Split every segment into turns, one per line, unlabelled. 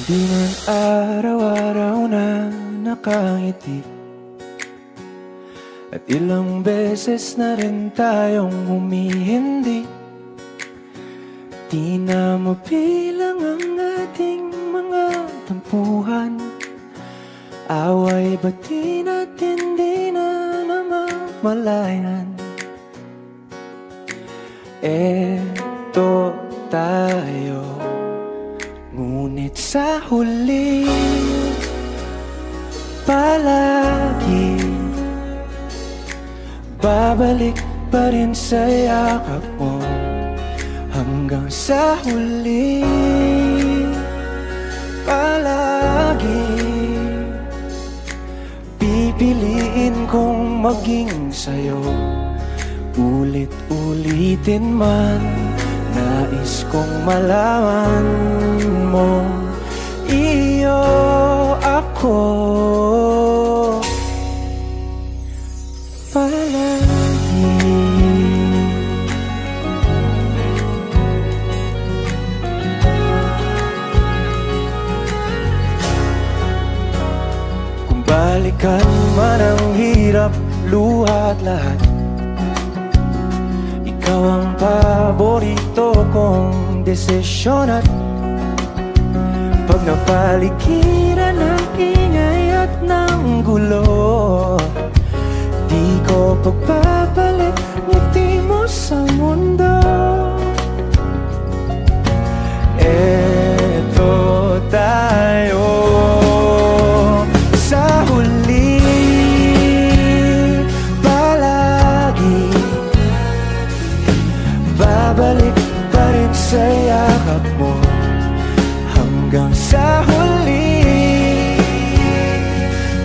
Di man araw-araw na nakangiti, at ilang beses na rin tayong humihindi. Di na mabilang ang ating mga tampuhan. Away ba't di natin di na namamalayan? Eto tayo, ngunit sa huli palagi babalik pa rin sa yakap mo. Hanggang sa huli palagi pipiliin kong maging sa'yo. Ulit-ulitin man, nais kong malaman mo, iyo ako palagi. Kung balikan man ang hirap, luha at lahat, ikaw ang paborito kong desisyon. At pag napaligiran ng ingay at ng gulo, di ko pagbabalik ngiti mo sa mundo. Eto tayo sa huli palagi, babalik pa rin sa yakap mo. Hanggang sa huli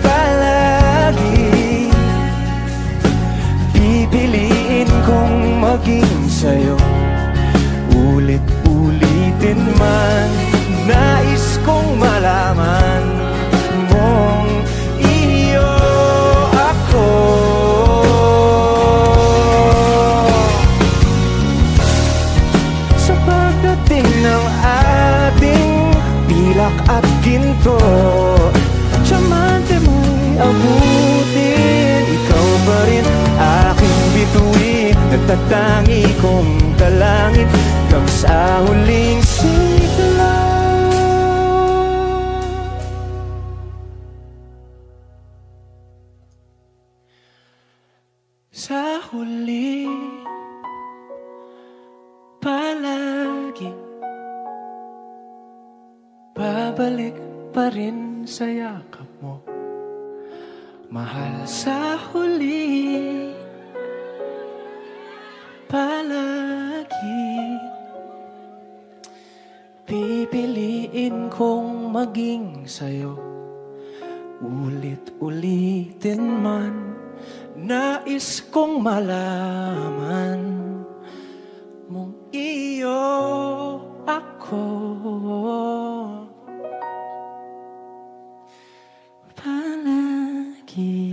palagi pipiliin kong maging sa'yo. Ulit-ulitin man, nais kong malaman mong iyo ako. Sa pagdating ng ating pilak at ginto, tiyamante mo'y abutin, ikaw pa rin aking bituin. Nagtatangi kong dalangin hanggang sa huling sigla. Sa huli palagi babalik pa rin sa yakap mo, mahal. Sa huli palagi pipiliin kong maging sa'yo. Ulit-ulitin man, nais kong malaman mong iyo ako palagi.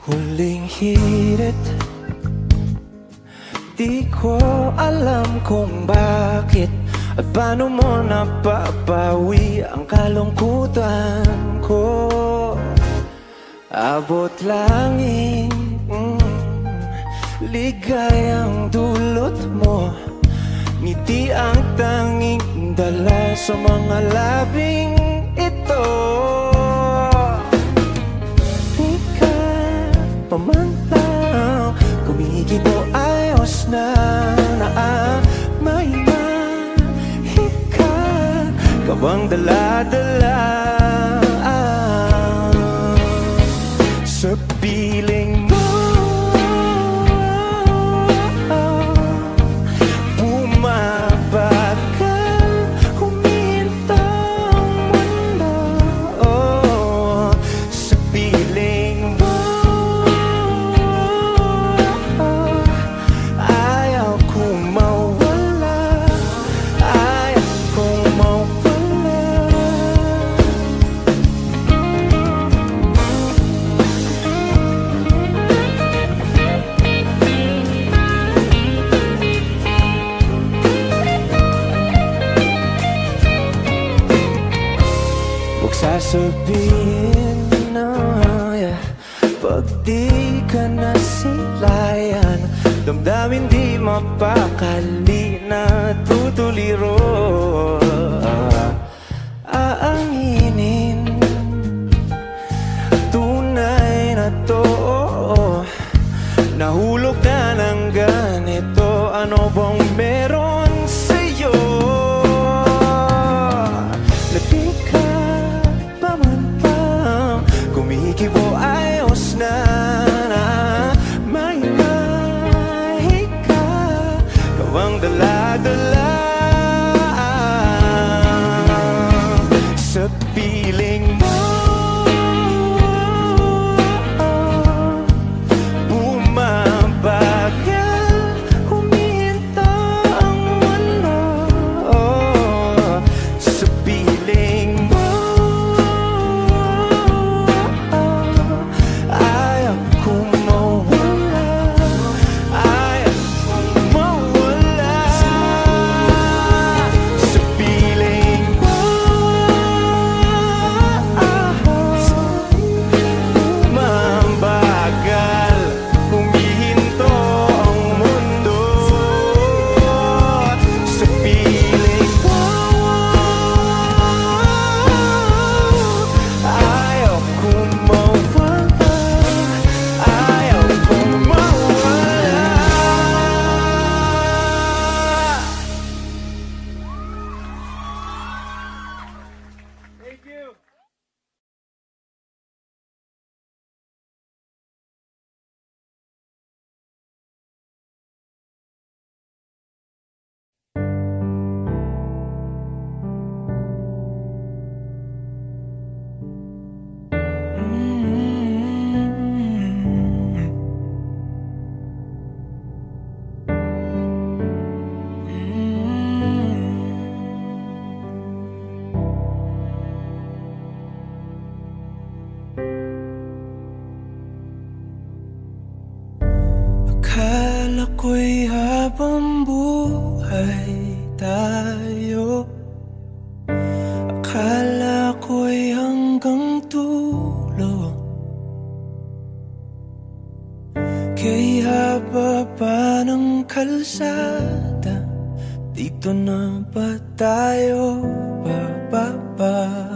Huling hirit, di ko alam kung bakit at paano mo napapawi ang kalungkutan ko. Abot langit, ligayang dulot mo, ngiti ang tanging dala sa mga labing ito. Pamantang kumikito ayos na may mahika ka bang dala-dala sa piling mo. Bumabagal, sabihin na pag di ka nasilayan, damdamin di mapakali na tutuliro. Aanginin tunay na to, nahulog na ng ganito. Ano bang meron sa'yo? Di ka pa man pa kumikibo, ayos na may ka, kawang dala-dala sa piling mo.
Akala ko'y habang buhay tayo, akala ko'y hanggang dulo, kay haba pa ng kalsada, dito na ba tayo bababa?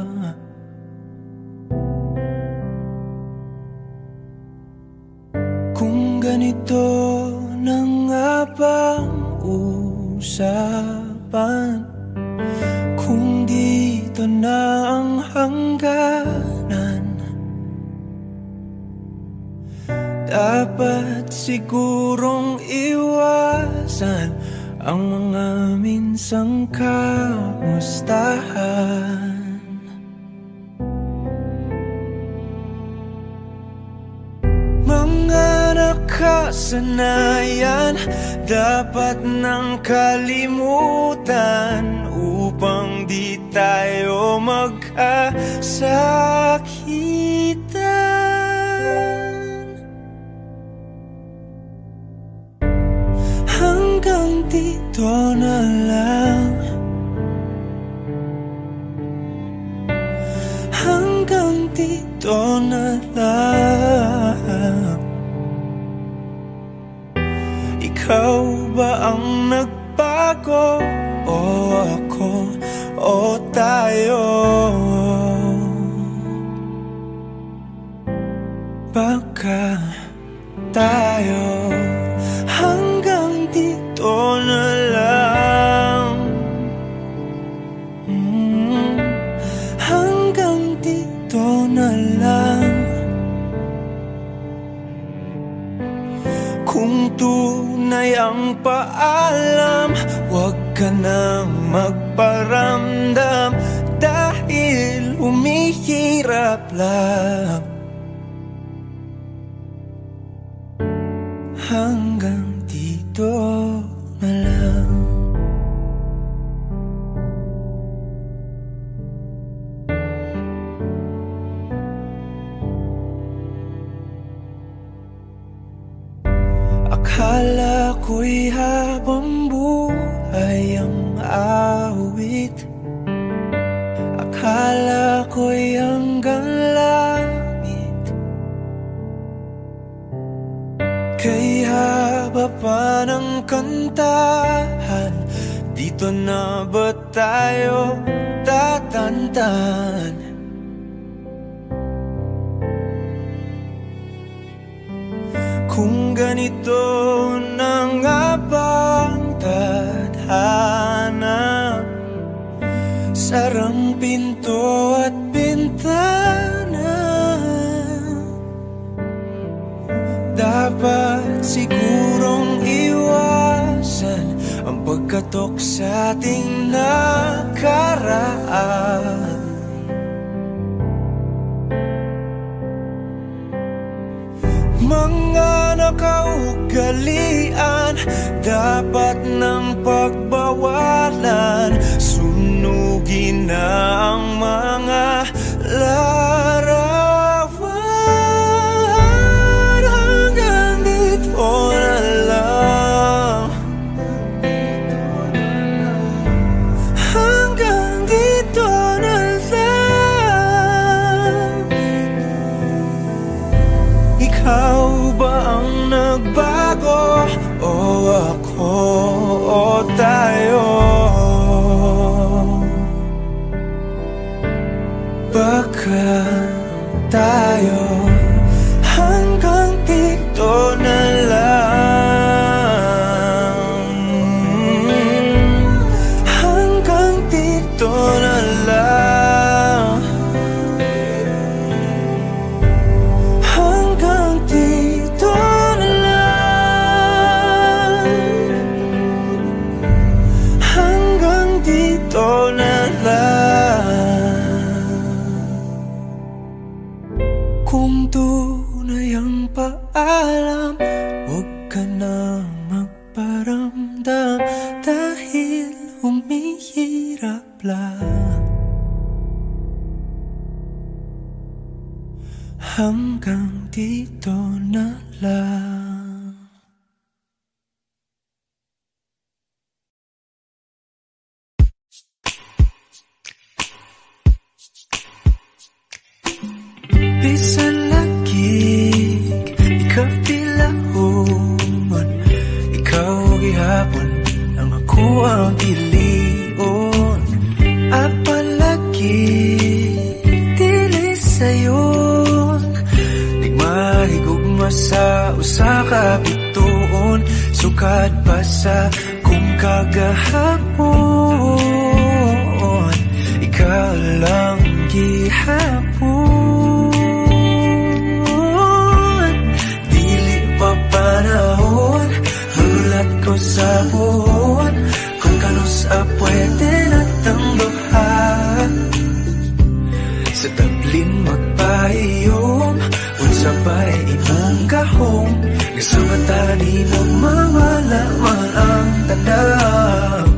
Kung ganito na nga bang usapan, kung dito na ang hangganan, dapat sigurong iwasan ang mga minsang kamustahan. Mga nakasanayan dapat nang kalimutan upang di tayo magkasakitan. Hanggang dito na lang, hanggang dito na lang. Ikaw ba ang nagbago o ako o tayo? Baka tayo hanggang dito na lang, hanggang dito na lang. Kung tunay ang paalam, huwag ka nang magparamdam, dahil humihirap lang. Hanggang dito na lang. Akala ko'y habang buhay ang awit, akala ko'y hanggang pa ng kantahan? Dito na ba tayo tatantan? Kung ganito na nga bang tadhana, sarang pinto at bintana. Dapat sigurong iwasan ang pagkatok sa ating nakaraan. Mga nakaugalian dapat ng pagbawalan. Sunugin na ang mga larawan. Hanggang dito na lang. Hanggang dito na lang. Ikaw ba ang nagbago? O ako o tayo? Baka tayo hanggang dito na lang. Hanggang dito na lang. Hanggang dito na lang. Hanggang dito na lang. Kung tunay ang paalam, huwag ka na magparamdam, dahil humihirap lang. Hanggang dito na lang. Bisan lagig, ikaw tilahon. Ikaw gihapon, ang ako ang ilion. At palagi, dili sayon. Nagmahigugma sa usa ka bituon. Sukad pa sa kung kagahapon. Ikaw lang gihapon. Panahon, hulat ko sa buwan. Kung kanus pwede na tambahan. Sa tablin magpahiyom, unsa ba'y imong gahom. Nasamatani mo mawala man ang tandam.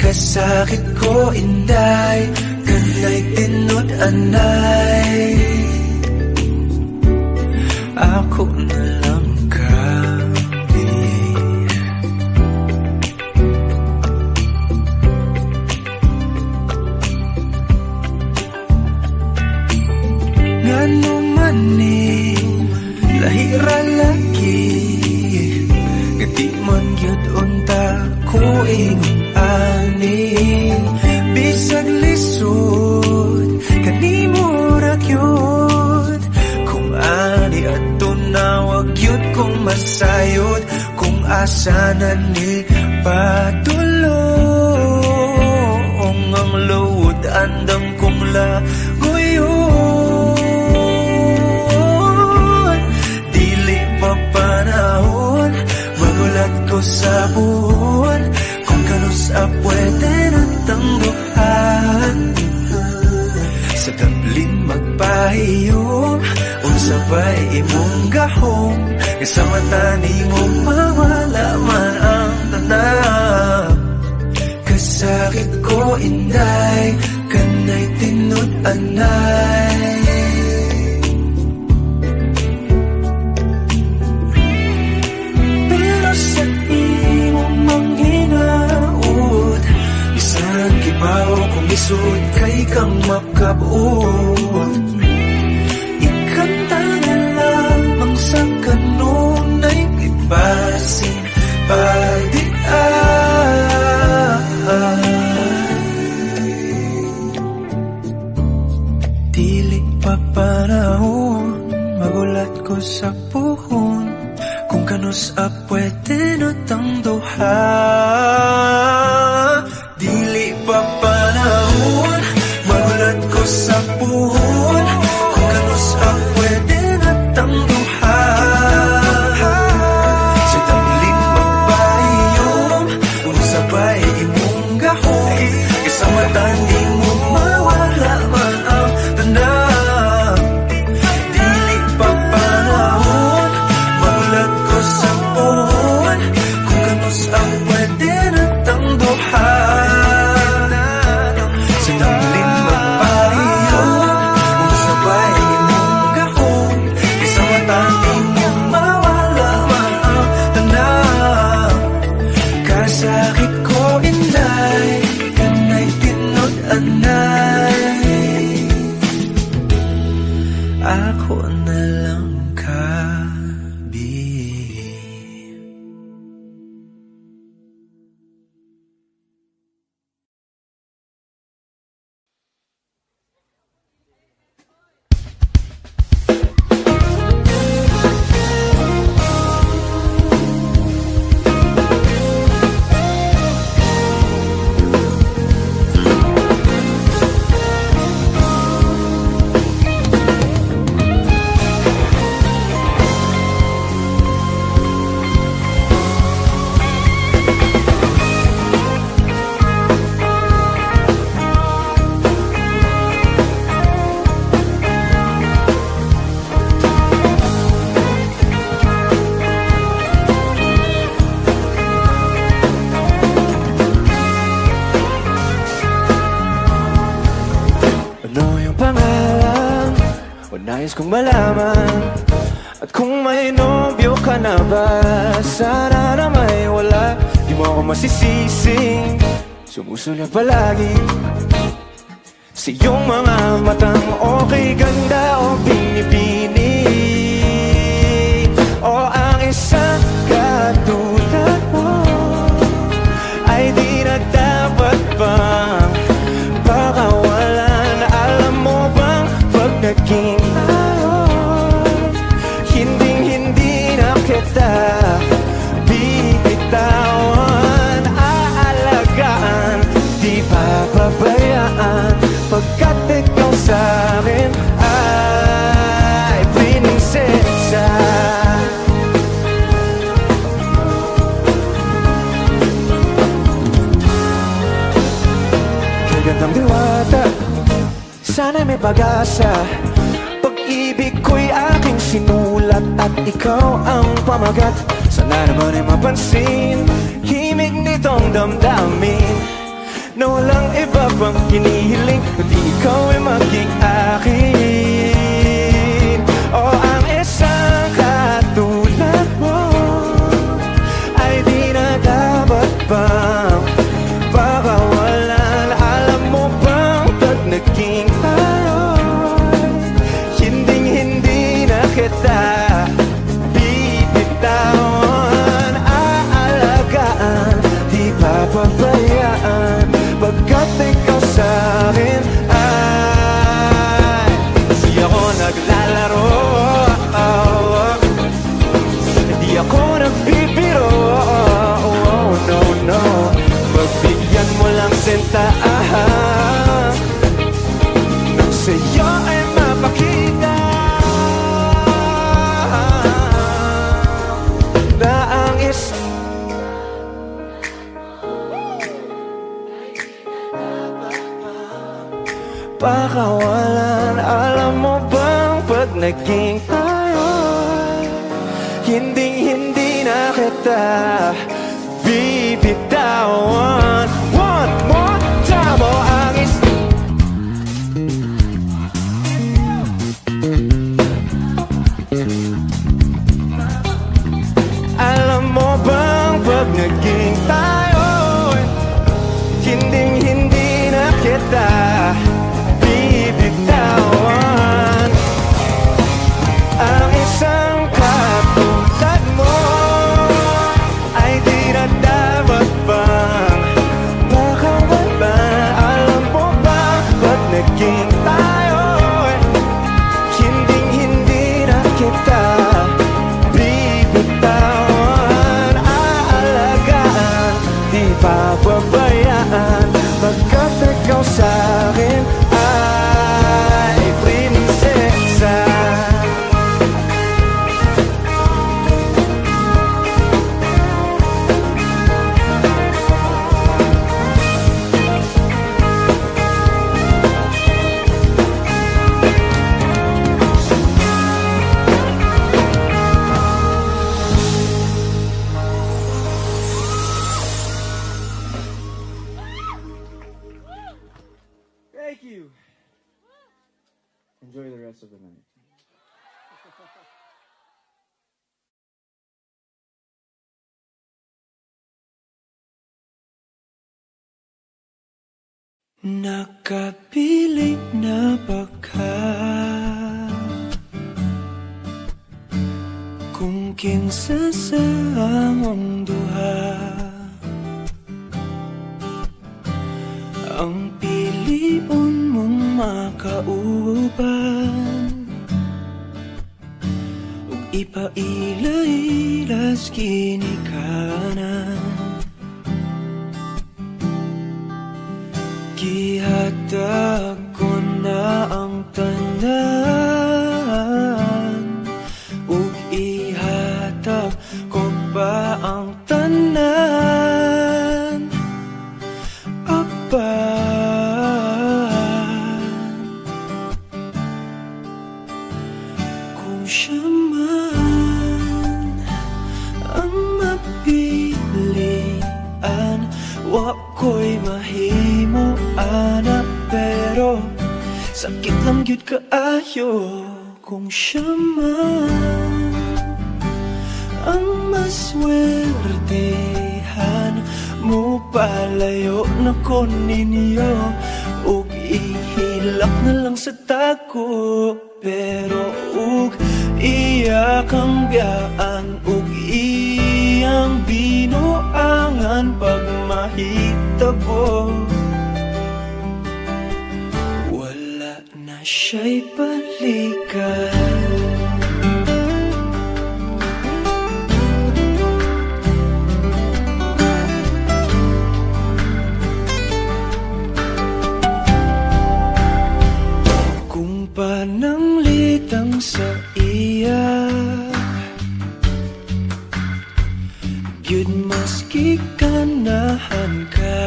Kasakit ko inday, kanay tinod anay. Ako na lang ano man lahira lagi. Gati man yun unta ko ingon ani. Bisag lisod kanimurag yun. Kung ani at tunawag yun. Kung masayod kung asa na ni patulong. Ang load andam kong lagoyon. Panahon, magulat ko sa buwan. Kung kanus pwede ng tambuhan. Sa tablin magpahiyom, unsa ba'y imong gahom. Kasamatani mo mawala man ang tanam. Kasakit ko inday, kanay tinod anay. Sa imong manghinaot, isang kibaw kung isod kay kang makabuot. Ikanta na lamang sa kanunay libasin. sa puhon kung kanus a pwede na tang duha. Dili pa panahon magulat ko sa puhon kung kanus a pwede na tang duha. Sa tamlin magbayom kung sabay imong gahom kasama taning mo mawala man ang tanan. Dili pa panahon magulat ko sa puhon kung kanus a pwede na tang duha. Sa tamlin magbayom kung sabay imong gahom kasama taning mo mawala man ang tanan. Kasakit ko inday kanay tinod-anay, ako na lang kabi. Ano yung pangalan? O nais kong malaman. At kung may nobyo ka na ba, sana na may wala. Di mo ako masisising sumusunod palagi sa iyong mga matang okay, ganda o binibini. O ang isang katulad mo ay di na dapat bang pakawalan. Alam mo bang pag naging tayo, hinding-hindi na kita bibitawan. Aalagaan, di papabayaan, pagkat ikaw sa'kin ay prinsesa. Kagandang diwata, sana'y may pag-asa. Pag-ibig ko'y aking sinulat at ikaw ang pamagat. Sana naman ay mapansin himig nitong damdamin na walang iba pang hinihiling kundi ikaw ay maging akin. O ang isang katulad mo ay di na dapat bang pakawalan. Alam mo bang pag naging tayo, hinding-hindi na kita bibitawan. Aalagaan, di papabayaan, pagkat ikaw sa'kin ay di ako naglalaro, di ako nagbibiro. Oh, no, no, pagbigyan mo lang senta nang sa'yo ay mapakita na ang pakawalan. Alam mo bang pag naging tayo, hinding-hindi na kita bibitawan. One more time, o ang alam mo bang pag naging tayo, hinding-hindi na kita bibitawan. Ang isang katulad mo ay di na dapat bang pakawalan. Alam mo ba pag naging tayo, hinding-hindi na kita rest of the night.
Nakapili na ba ka? Kung kinsa sa among duha ang piliun mong makauban ug ipaila-ilas ginikanan gihatag ko na ang tanan ug ihatag ko pa ang tanan apan kung siya man ang mapilian wa ko'y mahimo ana pero sakit lang gyud kaayo kung siya man ang maswertehan mo palayo na ko ninyo ug ihilak na lang sa tako pero ug iya kang biyaan ug iyang binuangan pag mahitabo wala na siya'y balikan. Kung pananglitang sa iya gyud maski ganahan ka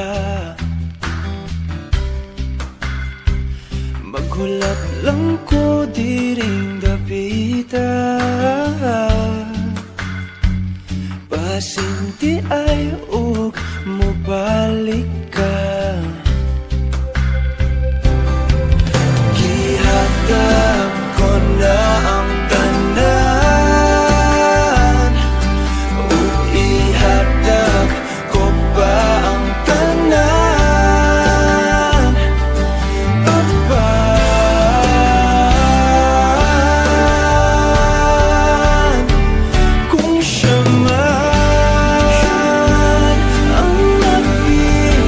maghulat lang ko diring dapita pasinti ay ug mobalik ka gihatag ko na ang tanan ug ihatag ko pa ang tanan apan kung siya man ang napilian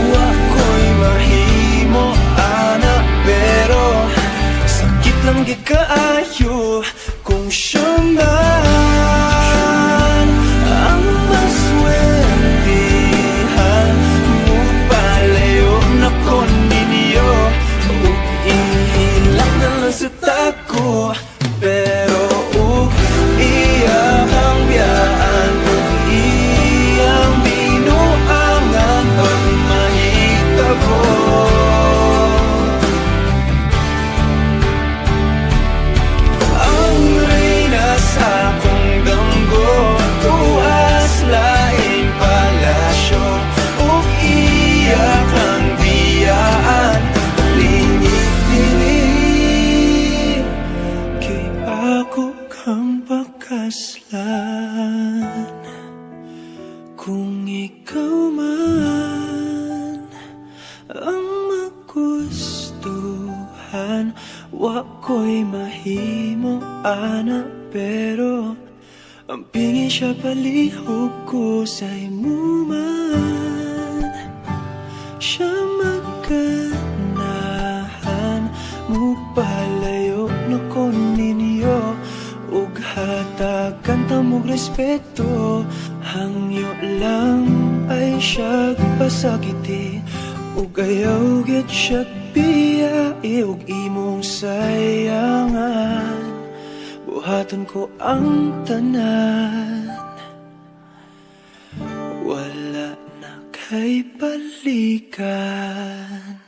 wa ko'y mahimo ana pero sakit lang gid kaayo kung siya man ang maswertehan mo palayo na ko ninyo ug ihilak na lang sa tako pero ug iya kang biyaan ug iyang binuangan pag mahitabo ang reyna sa akong damgo tuwas laing palasyo ug iya kang biyaan lingit dili kay ako kang pakaslan kung ikaw man ang magustuhan wa ko'y mahimo ana pero ang pingin siya palihog ko sa imo man siya magkanahan mo palayo na ko ninyo ug hatagan ta mong respeto hangyo lang ay siya pasakiti ug ayaw gid siya biyai ug imong sayangan buhaton ko ang tanan wala na kay balikan.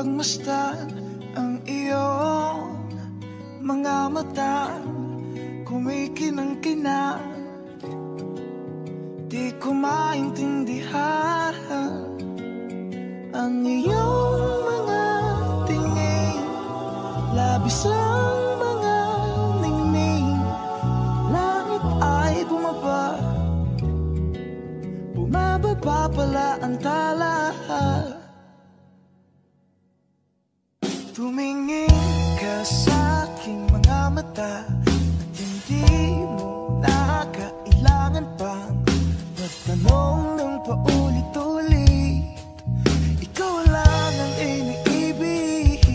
pagmasdan ang iyong mga mata, kumikinang-kinang. Di ko maintindihan ang iyong mga tingin, labis ang mga ningning. Langit ay bumaba, bumababa pala ang tala. Tumingin ka sa aking mga mata at hindi mo na kailangan pang magtanong ng paulit-ulit. Ikaw lang ang iniibig,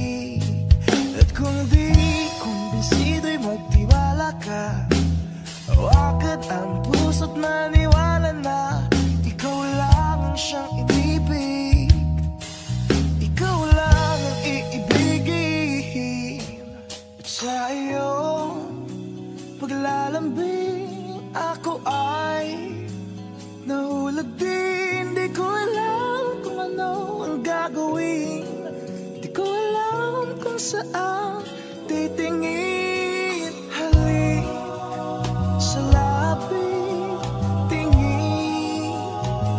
at kung di kumbinsido'y magtiwala ka. Hawakan ang puso't maniwala na ikaw lang ang siyang inibig. Ikaw lang ang iibigin. At sa iyong paglalambing ako ay nahulog din. Di ko alam kung ano ang gagawin, di ko alam kung saan titingin. Halik sa lapit, tingin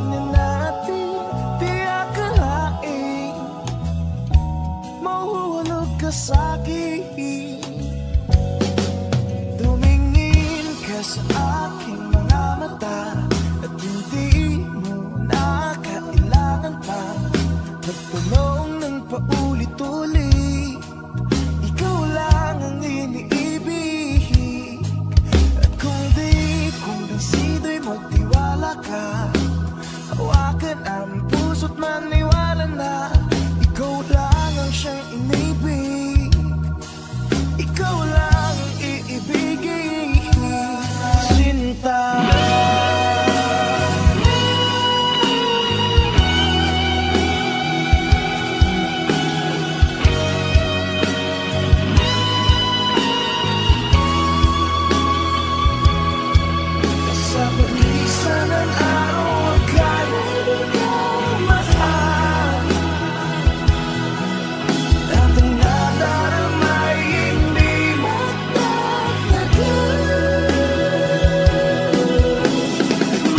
na natin, di akalain mahuhulog ka sa'kin. Tumingin ka sa aking mga mata at hindi mo na kailangan pa magtanong ng paulit-ulit. Ikaw lang ang iniibig, at kung di kumbinsido'y magtiwala ka. Hawakan ang puso't maniwala na ikaw lang ang siyang inibig. Ikaw lang ang iibigin, Sinta. Sa paglisan ng araw, akala di ka mahal, at ang nadaramay hindi magtatagal.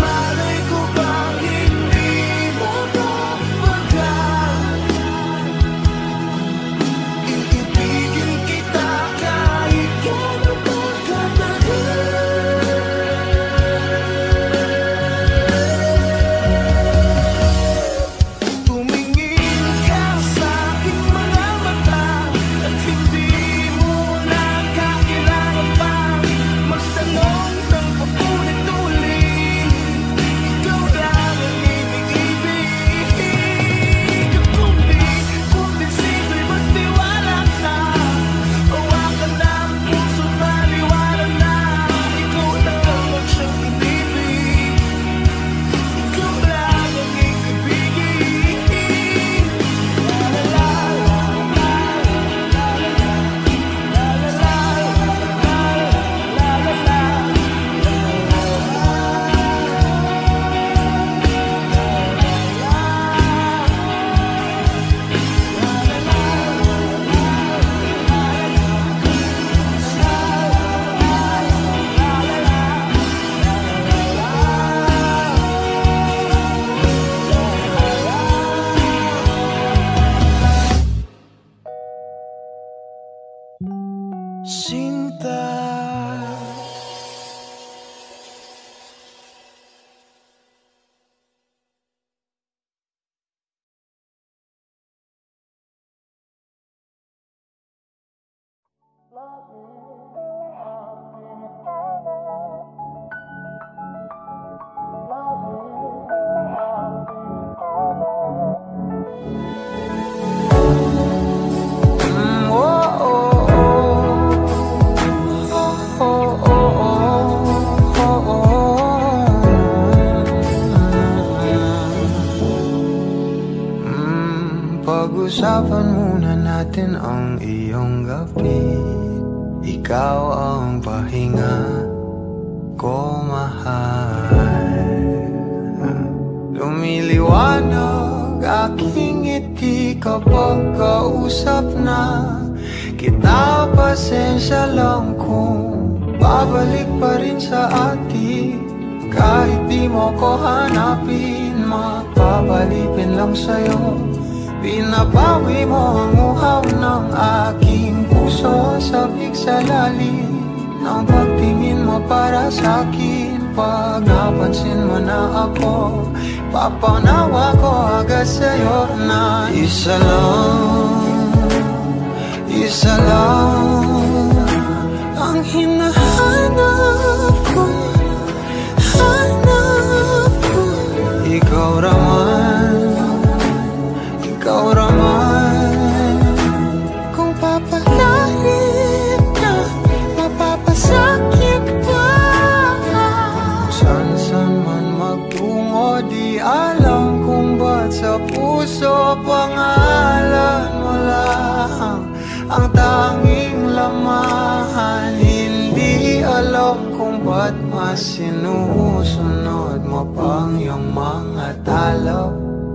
Malay ko bang hindi mapapagal, iibigin kita kahit gano'n pa katagal. Tumingin ka sa aking mga mata at hindi mo na kailangan pang magtanong ng paulit-ulit. Ikaw lang ang iniibig, at kung di kumbinsido'y magtiwala ka. Hawakan ang puso't maniwala na ikaw lang ang siyang inibig. Ikaw lang ang iibigin. La la la la la la la Sinta. Pag-usapan muna natin ang iyong gabi. Ikaw ang pahinga ko, mahal. Lumiliwanag aking ngiti kapag kausap na kita. Pasensya lang kung babalik pa rin sa atin. Kahit di mo ko hanapin, mapapalipin lang sa'yo. Binabawi mo ang uhaw ng aking puso, sabik sa lalim ng pagtingin mo para sa'kin. Pag napansin mo na ako, papanawa ko agad sa'yo na isa lang ang hinahanap ko. Ikaw raman, kung papalarin na mapapasakit pa. San man magtungo, di alam kung ba't sa puso pangalan mo lang ang tanging lamahan. Hindi alam kung ba't mas sinusunod mo pang iyong mga talo.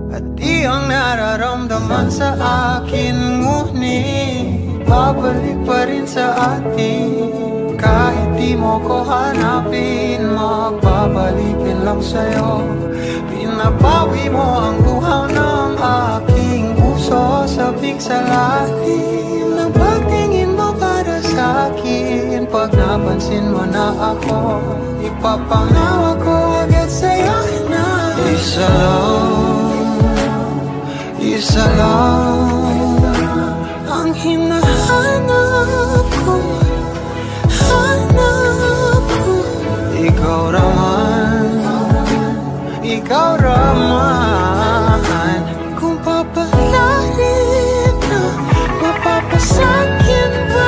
At iyong nararamdaman sa akin, ngunit babalik pa rin sa atin. Kahit di mo ko hanapin, magbabalikin lang sa'yo. Pinapawi mo ang uhaw ng aking puso, sabik sa lalim ng pagtingin mo para sa'kin. Pag napansin mo na ako, ipapanawa ko agad sa'yo na isa lang ang hinahanap ko. Ikaw raman, kung papalarin na mapapasakit ba.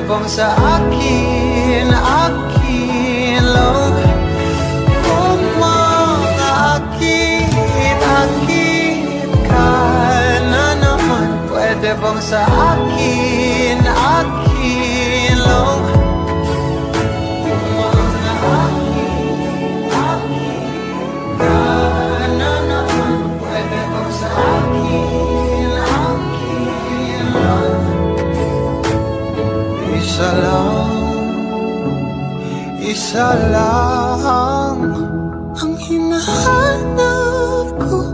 Bang sa akin lang, kung makaakit ka na naman. Pwede bang sa akin lang, kung makaakit ka na naman. Pwede bang sa akin lang. Isa lang ang hinahanap ko.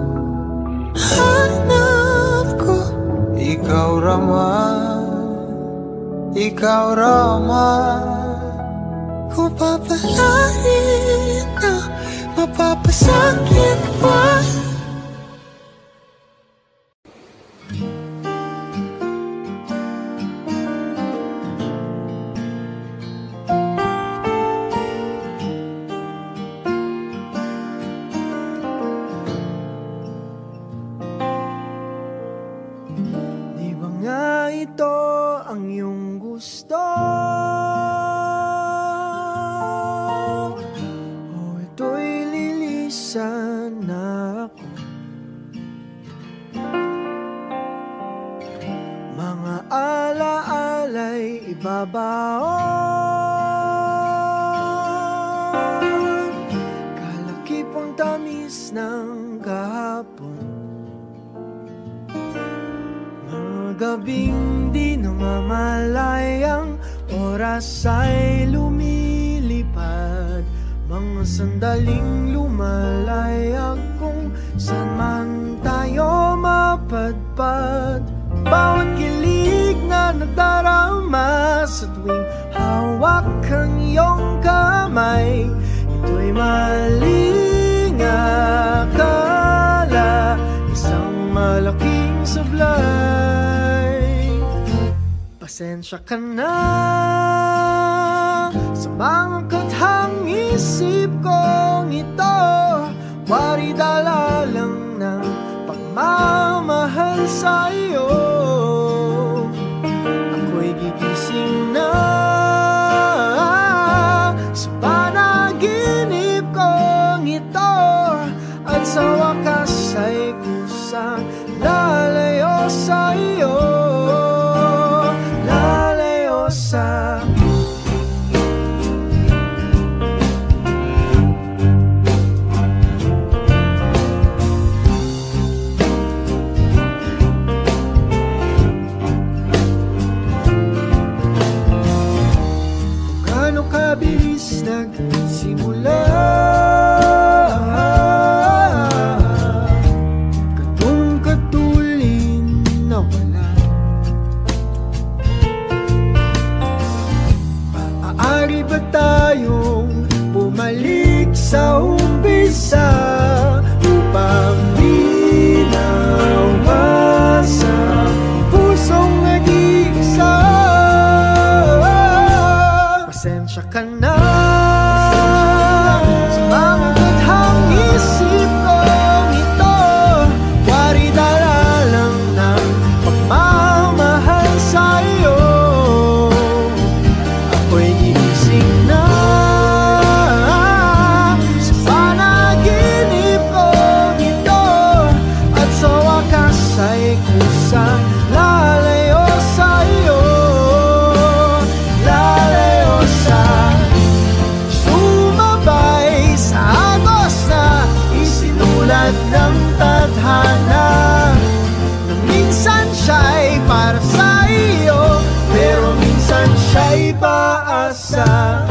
Ikaw raman, kung papalarin na mapapasakit pa. Kalakipang tamis ng kahapon, mga gabing di namamalayang oras ay lumilipad. Mga sandaling lumalayag kung saan man tayo mapadpad. Bawat kilig na nagdarama sa tuwing hawak ang iyong kamay, ito'y maling akala, isang malaking sablay. Pasensya ka na sa mga kathang isip kong ito. Wari dala lang ng pagmamahal sa'yo. Ako'y gigising na sa panaginip kong ito, at sa wakas ay kusang lalayo sa'yo. Lalayo sa kabilis nagsimula, katong katulin na wala. Maaari ba tayong bumalik sa umpisa upang di na umasa pusong nag-iisa? Pasensya ka na sa mga kathang isip kong ito. Wari dala lang ng pagmamahal sa'yo. Ako'y gigising na sa panaginip kong ito, at sa wakas ay kusang lalayo sa'yo. Sumabay sa agos na isinulat ng tadhana, na minsan siya'y para sa iyo, pero minsan siya'y paasa.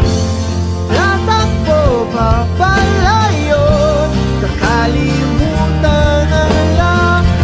Tatakbo papalayo, kakalimutan ang lahat.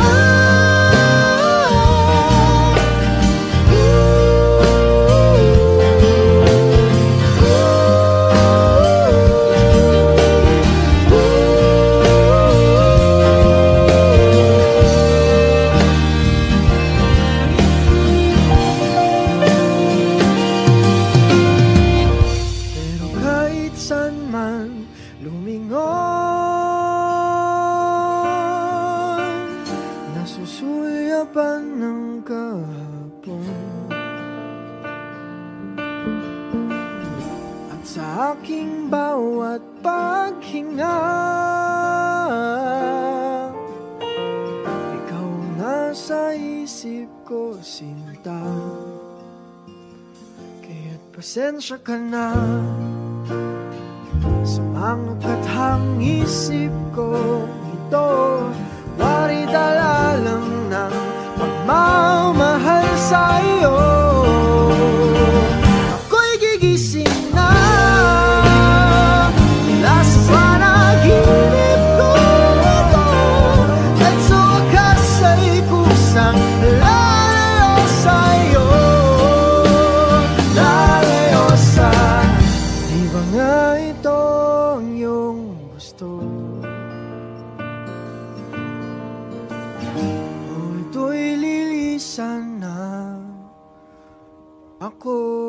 Nasusulyapan ng kahapon, at sa aking bawat paghinga, ikaw nasa isip ko, sinta. Kaya't pasensya ka na sa mga kathang isip ko ito. Wari dala lang ng pagmamahal sa'yo. Ako'y gigising na mula sa panaginip ko ito, at sa wakas ay kusang lalayo sa'yo. Lalayo sa di ba nga ito ang iyong gusto? Ito'y lilisan na ako.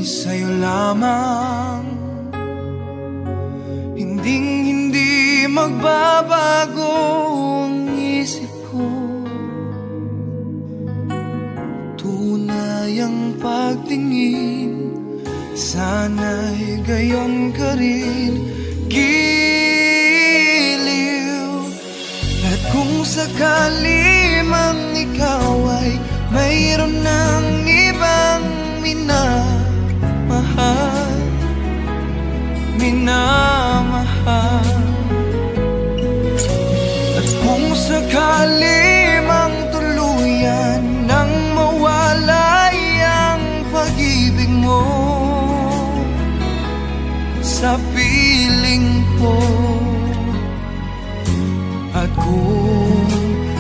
Sa'yo lamang, hindi magbabago ang isip ko. Tunay ang pagtingin, sana'y gayon ka rin, giliw. At kung sakali mang ikaw ay mayroon ng ibang minamahal, at kung sakali mang
piling ko. At kung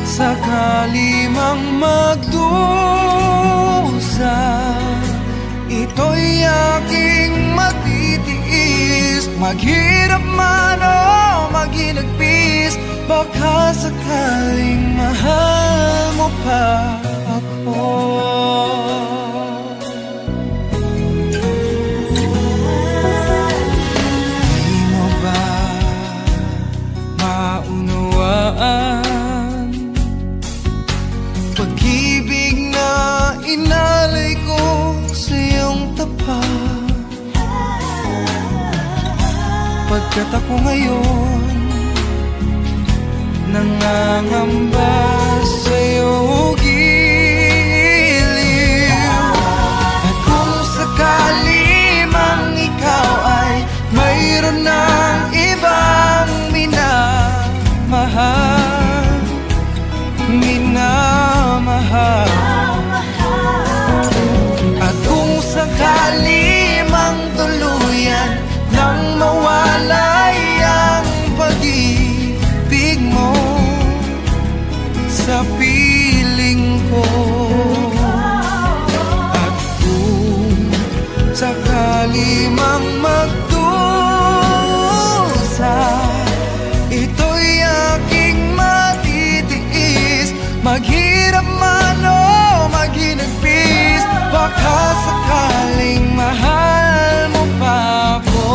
sakali mang magdusa, ito'y aking matitiis. Maghirap man o maginagpis, baka sakaling mahal mo pa ako. Di mo ba maunawaan pag-ibig na inalay ko sa iyong tapat? Pagkat ako ngayon nangangamba sa iyong giliw. At kung sakali mang ikaw ay mayroon ng ibang minamahal, minamahal. At kung sakali mang tuluyan nang mawalay ang pag-ibig mo sa piling ko, at kung sakali mang magdusa, ito'y aking matitiis. Maghirap man o maginagpis, baka sakaling mahal mo pa ako.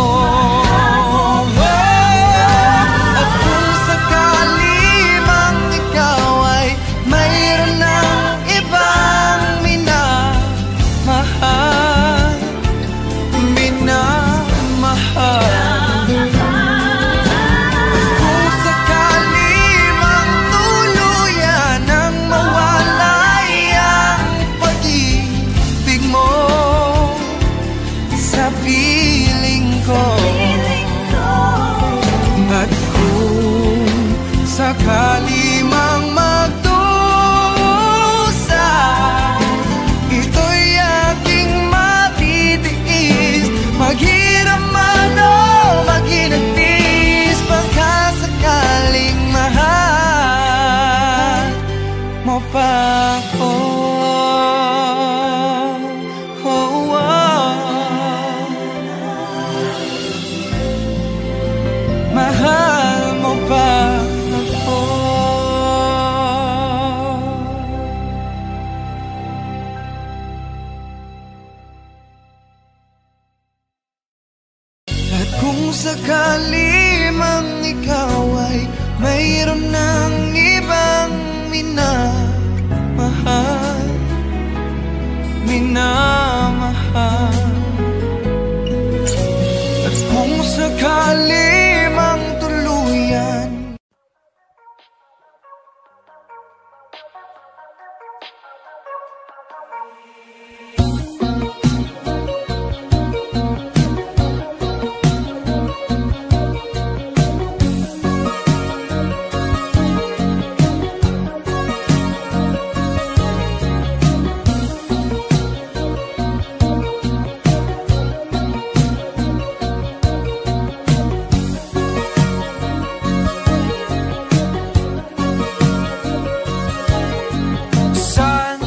At kung sakali mang ikaw ay mayroon ng ibang minamahal, minamahal. Kung sakali mang tuluyan ang mawalay ang pag-ibig mo sa piling ko, at kung sakali mang magdusa, ito'y aking matitiis. Maghirap man o maginagpis, baka sakaling mahal mo pa ako. Oh, oh. Mahal mo pa ako. At kung sakali mang ikaw ay mayroon ng ibang minamahal, minamahal. At kung sakali mang tuluyan, saan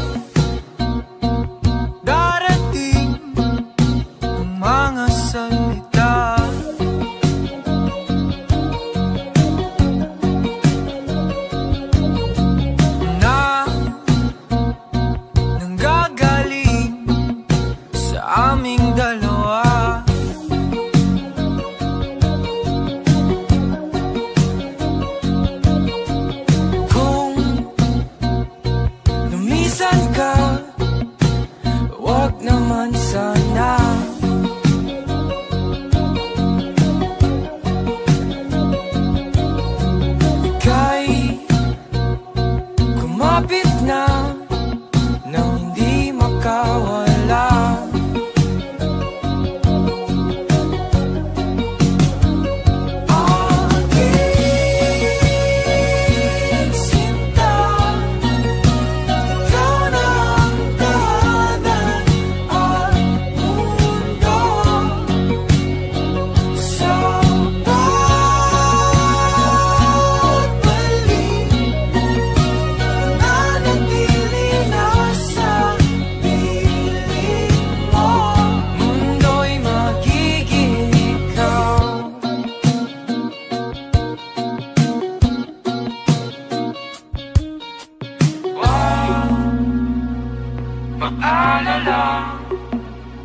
maalala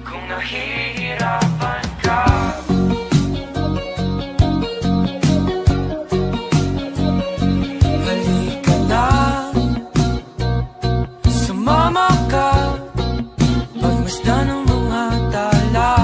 kung nahihirapan ka. Halika na, sumama ka, pagmasdan ng mga tala.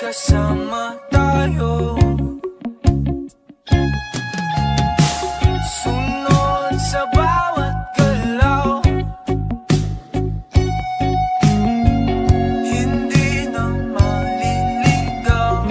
Kasama tayo, sunod sa bawat galaw, hindi na maliligaw.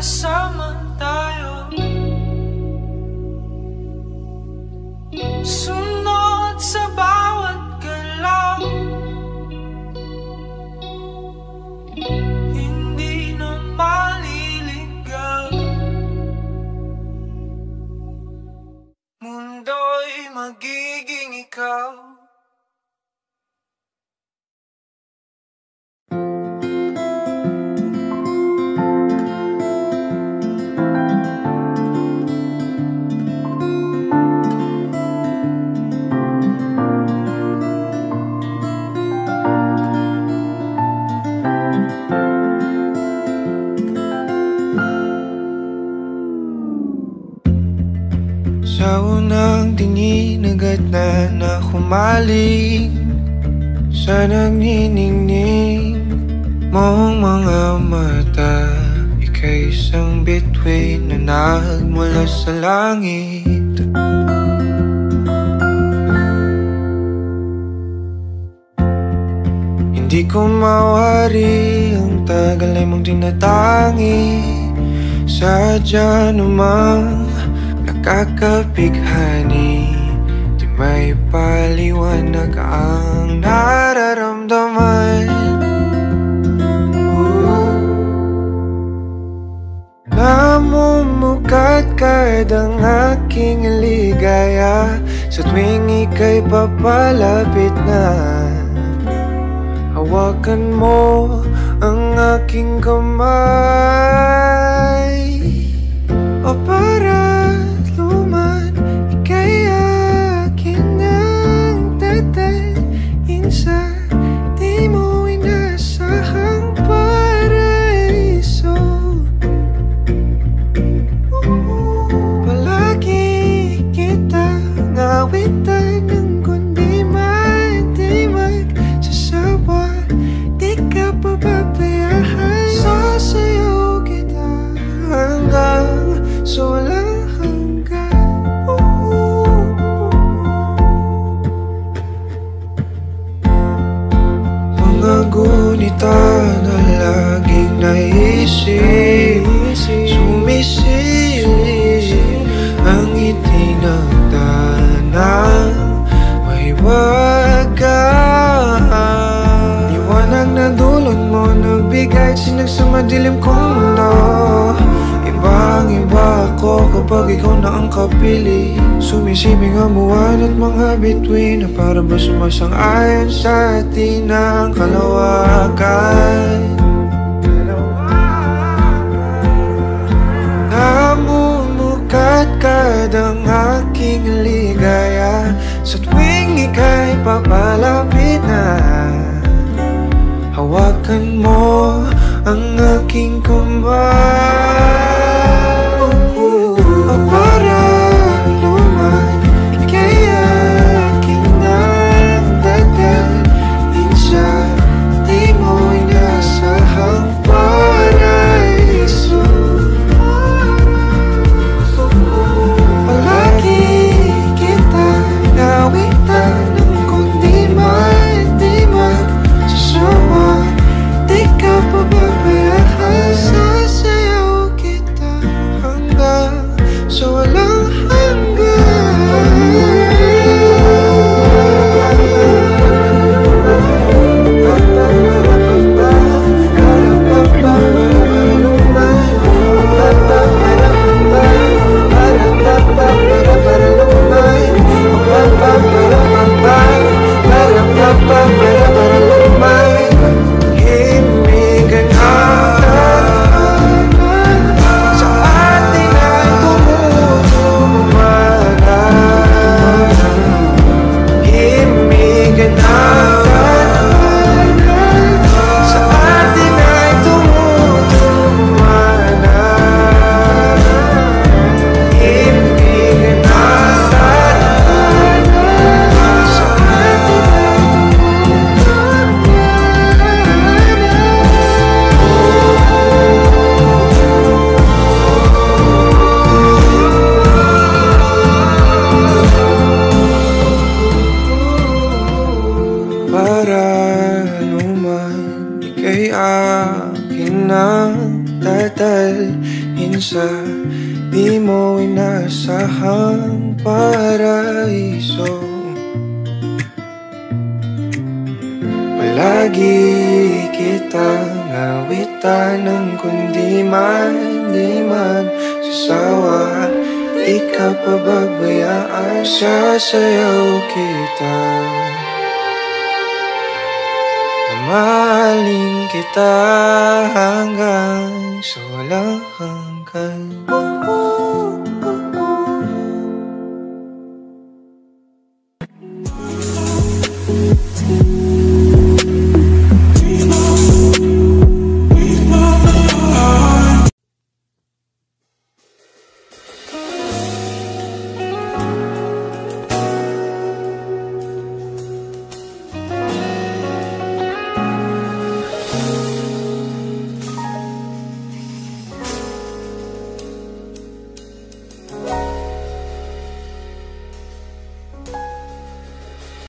Kasama tayo, sunod sa bawat galaw, hindi na maliligaw. Mundo'y magiging ikaw.
Sa unang tingin agad na humaling sa nagniningning mong mga mata. Ika'y isang bituin na nagmula sa langit. Hindi ko mawari ang tagal ay mong tinatangi. Sadya namang nakakabighani, di may paliwanag ang nararamdaman. Namumukadkad ang aking ligaya sa tuwing ika'y papalapit na. Hawakan mo
ang aking kamay. O para luman, ika'y akin ng tatalin sa di mo inasahang paraiso. Palagi kitang awitan ng kundi man di magsasawa. Di ka pababayaan, sasayaw kita hanggang sa walang hanggan. Mga gunita na laging naisip, sumisilip ang ngiti ng tanang may wagas. Liwanag na dulot mo, nagbigay sinag sa madilim kong mundo. Ibang-iba ako kapag ikaw na ang kapili. Sumisibing ang buwan at mga bituin na para ba sumasang-ayon sa atin ang kalawakan. Namumukat-kad ang aking ligaya sa tuwing ika'y papalapit na. Hawakan mo ang aking kamay. O para luman, ika'y aking nang dadalhin sa di mo inasahang paraiso. Palagi kitang awitan ng kundi man di magsasawa. Di ka pababayaan, sasayaw kita hanggang sa walang dadalhin sa di mo inasahang paraiso. Palagi kitang awitan ng kundi man di magsasawa. Di ka pababayaan, sasayaw kita. Mahalin kita hanggang sa walang hanggan.